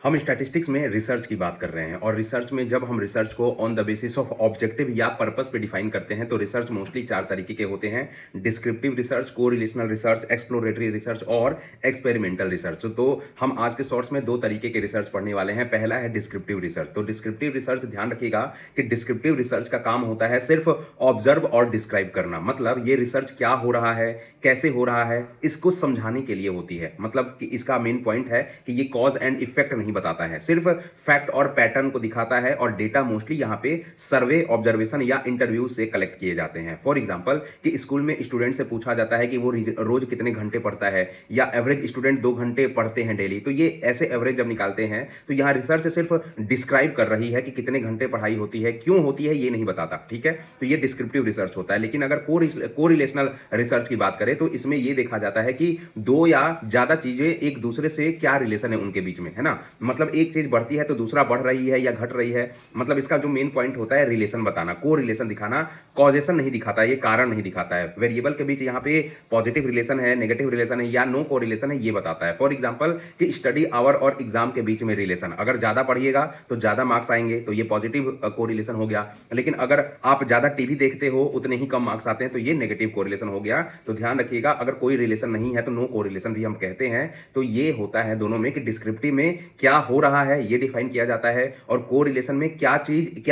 हम स्टैटिस्टिक्स में रिसर्च की बात कर रहे हैं और रिसर्च में जब हम रिसर्च को on the basis of objective या पर्पस पे डिफाइन करते हैं तो रिसर्च मोस्टली चार तरीके के होते हैं। Descriptive research, correlational research, exploratory research और एक्सपेरिमेंटल रिसर्च। तो हम आज के शॉर्ट्स में दो तरीके के रिसर्च पढ़ने वाले हैं। पहला है डिस्क्रिप्टिव रिसर्च। तो डिस्क्रिप्टिव रिसर्च, ध्यान रखिएगा कि डिस्क्रिप्टिव रिसर्च का काम होता है सिर्फ ऑब्जर्व और डिस्क्राइब करना। मतलब ये रिसर्च क्या हो रहा है, कैसे हो रहा है, इसको समझाने के लिए होती है। मतलब कि इसका मेन पॉइंट है कि ये कॉज एंड इफेक्ट नहीं बताता है, सिर्फ फैक्ट और पैटर्न को दिखाता है। और डेटा मोस्टली यहाँ पे सर्वे, ऑब्जर्वेशन या इंटरव्यू से कलेक्ट किए जाते हैं। फॉर एग्जांपल कि स्कूल में स्टूडेंट से पूछा जाता है कि वो रोज कितने घंटे पढ़ता है, या एवरेज स्टूडेंट 2 घंटे पढ़ते हैं डेली। तो ये ऐसे एवरेज जब निकालते हैं तो यहाँ रिसर्च सिर्फ डिस्क्राइब कर रही है कि कितने घंटे पढ़ाई होती है, क्यों होती है, ये नहीं बताता। ठीक है, तो ये डिस्क्रिप्टिव रिसर्च होता है। लेकिन अगर कोरिलेशनल रिसर्च की बात करें तो इसमें ये देखा जाता है कि दो या ज्यादा चीजें एक दूसरे से क्या रिलेशन है उनके बीच में, है ना। मतलब एक चीज बढ़ती है तो दूसरा बढ़ रही है या घट रही है। मतलब इसका जो मेन पॉइंट होता है रिलेशन बताना, को रिलेशन दिखाना, कॉजेशन नहीं दिखाता, ये कारण नहीं दिखाता है। वेरिएबल के बीच यहाँ पे पॉजिटिव रिलेशन है, नेगेटिव रिलेशन है या नो को रिलेशन है, ये बताता है। फॉर एग्जाम्पल कि स्टडी आवर और एग्जाम के बीच में रिलेशन, अगर ज्यादा पढ़िएगा तो ज्यादा मार्क्स आएंगे, तो ये पॉजिटिव कोरिलेशन हो गया। लेकिन अगर आप ज्यादा टीवी देखते हो उतने ही कम मार्क्स आते हैं, तो ये नेगेटिव कोरिलेशन हो गया। तो ध्यान रखिएगा, अगर कोई रिलेशन नहीं है तो नो कोरिलेशन भी हम कहते हैं। तो ये होता है दोनों में कि डिस्क्रिप्टिव में क्या हो रहा है ये डिफाइन किया जाता है, और कोरिलेशन में क्या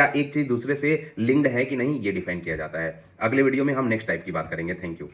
एक चीज दूसरे से लिंक्ड है कि नहीं, ये डिफाइन किया जाता है। अगले वीडियो में हम नेक्स्ट टाइप की बात करेंगे। Thank you.